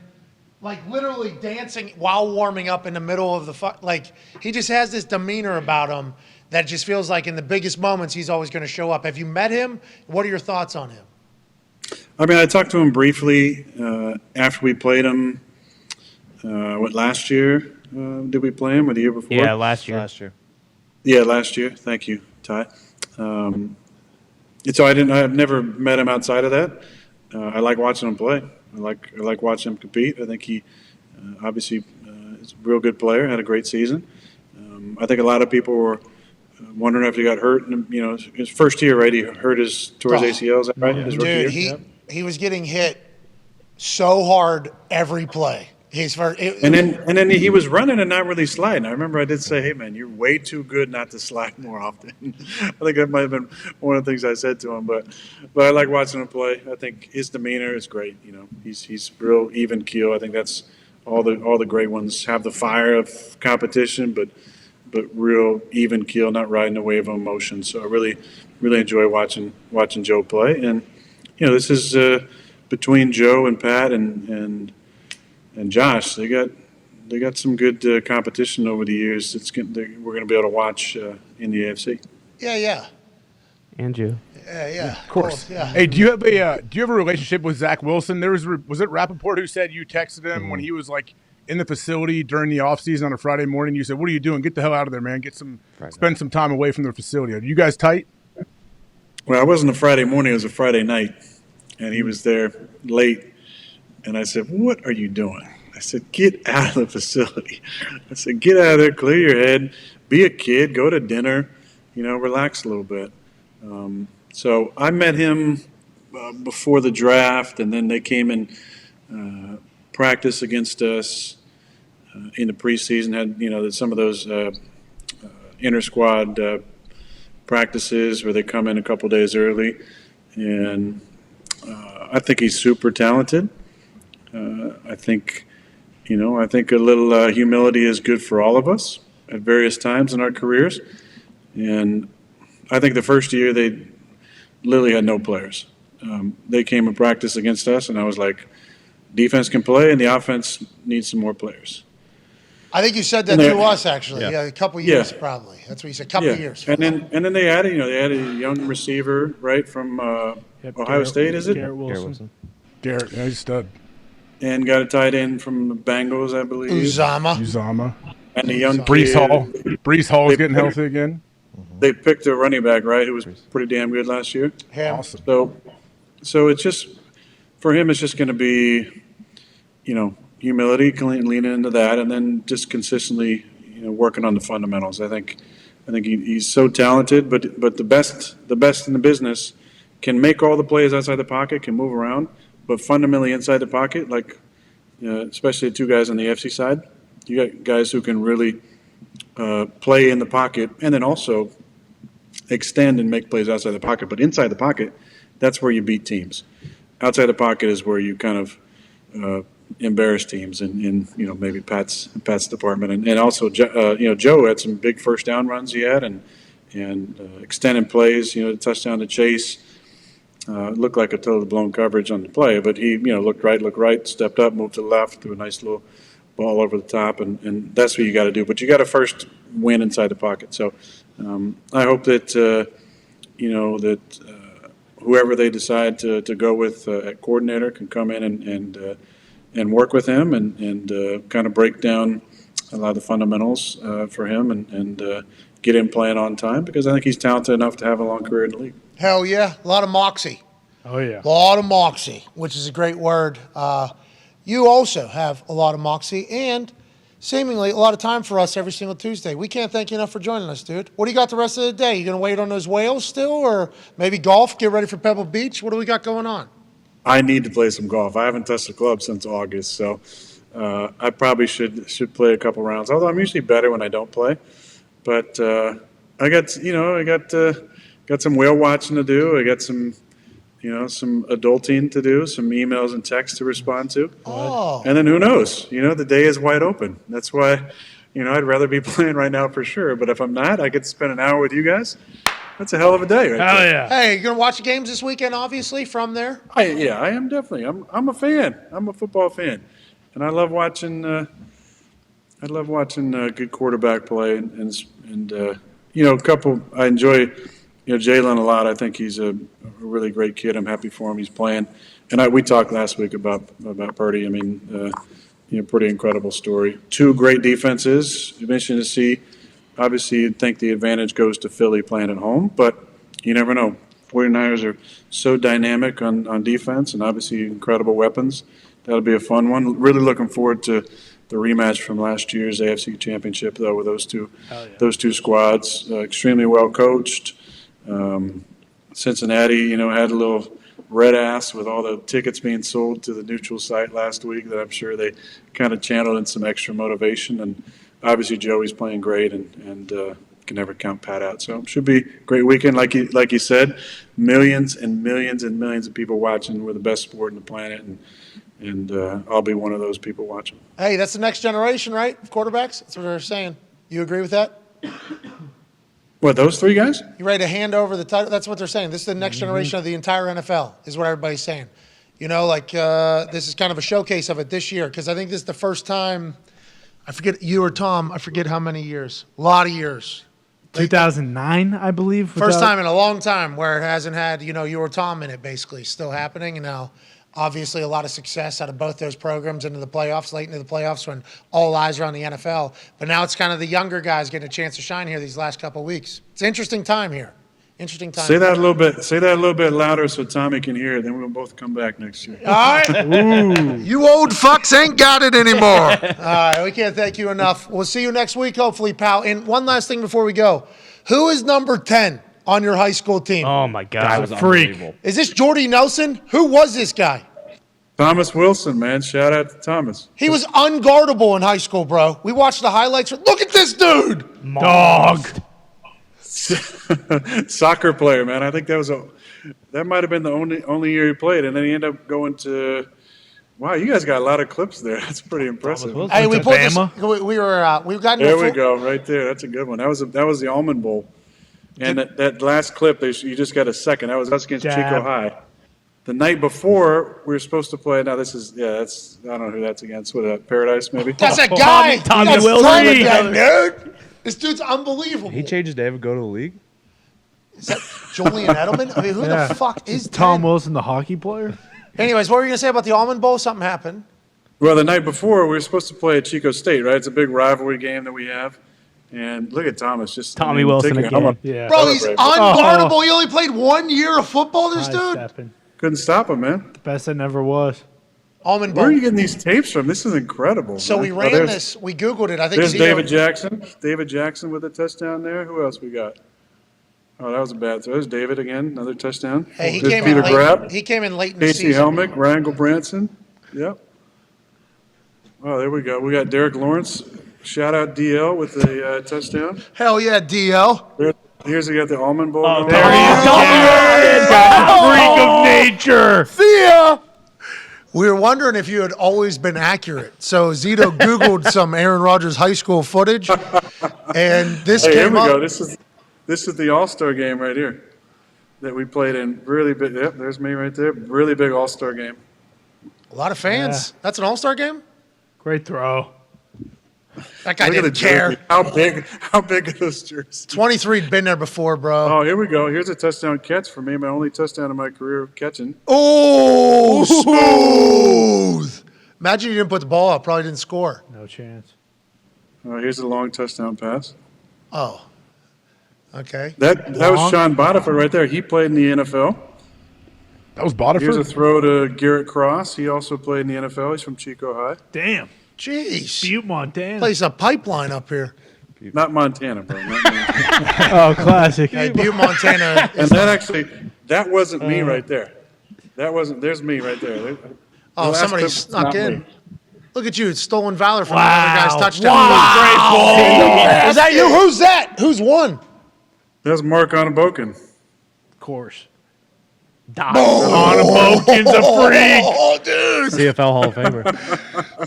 literally dancing while warming up in the middle of the he just has this demeanor about him that just feels like in the biggest moments he's always going to show up. Have you met him? What are your thoughts on him? I mean, I talked to him briefly after we played him. Last year? Did we play him or the year before? Yeah, last year. Yeah, last year. Thank you, Ty. So I've never met him outside of that. I like watching him play. I like watching him compete. I think he obviously is a real good player. Had a great season. I think a lot of people were wondering if he got hurt. His first year, right? He hurt tore his ACL. Is that right? His rookie year? He was getting hit so hard every play. And then he was running and not really sliding. I remember I did say, "Hey man, you're way too good not to slide more often." I think that might have been one of the things I said to him. But I like watching him play. I think his demeanor is great. He's real even keel. I think that's all the great ones have the fire of competition, but real even keel, not riding the wave of emotion. So I really enjoy watching Joe play. And this is between Joe and Pat and Josh. They got some good competition over the years. We're going to be able to watch in the AFC. Yeah. And you. Yeah. Of course. Yeah. Hey, do you have a relationship with Zach Wilson? Was it Rappaport who said you texted him when he was in the facility during the offseason on a Friday morning. You said, "What are you doing? Get the hell out of there, man. Spend some time away from the facility." Are you guys tight? Well, it wasn't a Friday morning; it was a Friday night, and he was there late. And I said, "What are you doing?" I said, "Get out of the facility." I said, "Get out of there, clear your head, be a kid, go to dinner, relax a little bit." So I met him before the draft, and then they came and practice against us in the preseason. Had some of those inter squad practices where they come in a couple days early, and I think he's super talented. I think a little humility is good for all of us at various times in our careers. And I think the first year they literally had no players. They came and practiced against us, and I was like, defense can play, and the offense needs some more players. I think you said that to us, actually. Yeah. Yeah, a couple years, probably. That's what you said, couple years. And then they added, they added a young receiver, right, from Ohio State, is it? Garrett Wilson. Garrett, he's a stud. And got a tight end from the Bengals, I believe. Uzama. And the young Brees kid. Hall. Brees Hall is getting healthy again. They picked a running back, right, who was pretty damn good last year. Him. Awesome. So it's just, for him, it's just going to be, humility, lean into that, and then just consistently, working on the fundamentals. I think he's so talented, but the best in the business can make all the plays outside the pocket, can move around, but fundamentally inside the pocket, like especially the two guys on the FC side, you got guys who can really play in the pocket and then also extend and make plays outside the pocket. But inside the pocket, that's where you beat teams. Outside the pocket is where you kind of embarrass teams in maybe Pat's department. And also, Joe had some big first down runs he had and extended plays, the touchdown to Chase. Looked like a total blown coverage on the play, but he, looked right, stepped up, moved to the left, threw a nice little ball over the top, and that's what you got to do. But you got to first win inside the pocket. So I hope that whoever they decide to go with at coordinator can come in and work with him and kind of break down a lot of the fundamentals for him and get him playing on time, because I think he's talented enough to have a long career in the league. Hell yeah. A lot of moxie. Oh, yeah. A lot of moxie, which is a great word. You also have a lot of moxie and seemingly a lot of time for us every single Tuesday. We can't thank you enough for joining us, dude. What do you got the rest of the day? You going to wait on those whales still, or maybe golf, get ready for Pebble Beach? What do we got going on? I need to play some golf. I haven't touched the club since August, so I probably should play a couple rounds, although I'm usually better when I don't play. But I got some whale watching to do. I got some adulting to do, some emails and texts to respond to. Oh. And then who knows? The day is wide open. That's why, I'd rather be playing right now for sure. But if I'm not, I get to spend an hour with you guys. That's a hell of a day right Hell there. yeah. Hey, you going to watch the games this weekend, obviously, from there? I am definitely. I'm a fan. I'm a football fan. And I love watching good quarterback play and a couple. I enjoy Jalen a lot. I think he's a really great kid. I'm happy for him. He's playing, and we talked last week about Purdy. I mean, pretty incredible story. Two great defenses. You mentioned to see. Obviously, you'd think the advantage goes to Philly playing at home, but you never know. 49ers are so dynamic on defense, and obviously incredible weapons. That'll be a fun one. Really looking forward to the rematch from last year's AFC Championship, though, with those two squads. Extremely well coached. Cincinnati, had a little red ass with all the tickets being sold to the neutral site last week that I'm sure they kind of channeled in some extra motivation. And obviously Joey's playing great and can never count Pat out. So it should be a great weekend. Like you said, millions and millions and millions of people watching. We're the best sport on the planet, and I'll be one of those people watching. Hey, that's the next generation, right, of quarterbacks? That's what they're saying. You agree with that? What, those three guys? You ready to hand over the title? That's what they're saying. This is the next generation of the entire NFL, is what everybody's saying. This is kind of a showcase of it this year, because I think this is the first time, I forget, you or Tom, I forget how many years. A lot of years. 2009, I believe. First time in a long time where it hasn't had, you or Tom in it, basically, still happening. And now Obviously, a lot of success out of both those programs into the playoffs, late into the playoffs when all eyes are on the NFL. But now it's kind of the younger guys getting a chance to shine here these last couple of weeks. It's an interesting time here. Interesting time. Say that a little bit. Say that a little bit louder so Tommy can hear it. Then we'll both come back next year. All right. You old fucks ain't got it anymore. All right. We can't thank you enough. We'll see you next week, hopefully, pal. And one last thing before we go. Who is number 10 on your high school team? Oh my That God. was freak. unbelievable. Is this Jordy Nelson? Who was this guy? Thomas Wilson, man. Shout out to Thomas. He was unguardable in high school, bro. We watched the highlights. Look at this dude. Dog. Soccer player, man. I think that might have been the only year he played, and then he ended up going to. Wow, you guys got a lot of clips there. That's pretty impressive. Hey, we to pulled this. Bama. We've gotten There we go, right there. That's a good one. That was the Almond Bowl, and that last clip, you just got a second. That was us against Jab. Chico High. The night before, we were supposed to play. Now this is that's I don't know who that's against. What Paradise maybe? That's that guy. Tommy That's Wilson. Tommy, dude. This dude's unbelievable. He changed his name to go to the league. Is that Julian Edelman? I mean, who Yeah. the fuck is Tom 10? Wilson, the hockey player? Anyways, what were you going to say about the Almond Bowl? Something happened. Well, the night before, we were supposed to play at Chico State, right? It's a big rivalry game that we have. And look at Thomas, just Tommy Wilson taking- again. Yeah. Bro, he's Celebrate. unguardable. He only played 1 year of football, this dude. High-stepping. Couldn't stop him, man. Best that never was. Almond Where are Bowl. you getting these tapes from? This is incredible. So man. we Oh, ran there's- this. We Googled it. I think There's Zito- David Jackson. David Jackson with a touchdown there. Who else we got? Oh, that was a bad throw. There's David again, another touchdown. Hey, he There's came Peter in late. Grapp, He came in late in the Casey season. Helmick, Rangel Branson. Yep. Oh, there we go. We got Derek Lawrence. Shout out DL with a touchdown. Hell yeah, DL. Here's we got the Almond Bowl. going There on. he is. Freak of nature. Thea. We were wondering if you had always been accurate. So Zito Googled some Aaron Rodgers high school footage, and this Hey, here came we up. go. This is the All-Star game right here that we played in. Really big. Yep, there's me right there. Really big All-Star game. A lot of fans. That's an all-star game? Great throw. That guy Look at the didn't care. jersey. How big are those jerseys? 23'd been there before, bro. Oh, here we go. Here's a touchdown catch for me. My only touchdown in my career catching. Oh, smooth. Imagine you didn't put the ball up. Probably didn't score. No chance. Here's a long touchdown pass. Oh. Okay. That was Sean Bonifant right there. He played in the NFL. That was Here's a Bodiford. throw to Garrett Cross. He also played in the NFL. He's from Chico High. Damn. Jeez. Butte, Montana. Place a pipeline up here. Not Montana, bro. Not Montana. Oh, classic. Hey, Butte, Montana. And that wasn't me right there. There's me right there. Oh, last somebody clip, snuck not in. me. Look at you. It's stolen valor from another guy's touchdown. Wow. Is that you? Who's that? Who's won? That's Mark Onabokin. Of course. Onabokin's a freak. Oh, dude. CFL Hall of Famer.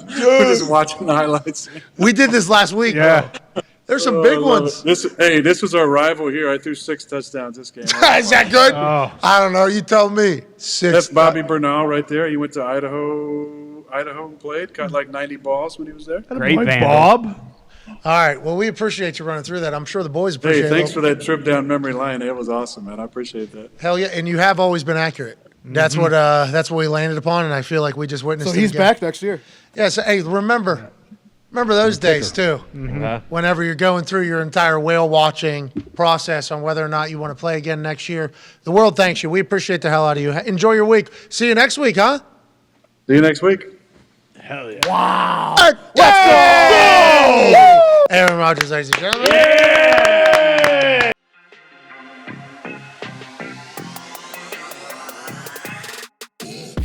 We're just watching the highlights. We did this last week. Yeah. Bro. There's some big I love ones. it. This was our rival here. I threw 6 touchdowns this game. Is that good? Oh. I don't know. You tell me. 6. That's Bobby Bernal right there. He went to Idaho and played. Caught like 90 balls when he was there. Great Boy, band. Bob. All right. Well, we appreciate you running through that. I'm sure the boys appreciate Hey, it. thanks for that trip down memory lane. It was awesome, man. I appreciate that. Hell yeah. And you have always been accurate. That's what we landed upon, and I feel like we just witnessed So it he's again. back next year. Yeah, so hey, remember those days too. Whenever you're going through your entire whale watching process on whether or not you want to play again next year, the world thanks you. We appreciate the hell out of you. Enjoy your week. See you next week, huh? See you next week. Let's go! Aaron Rodgers, ladies and gentlemen.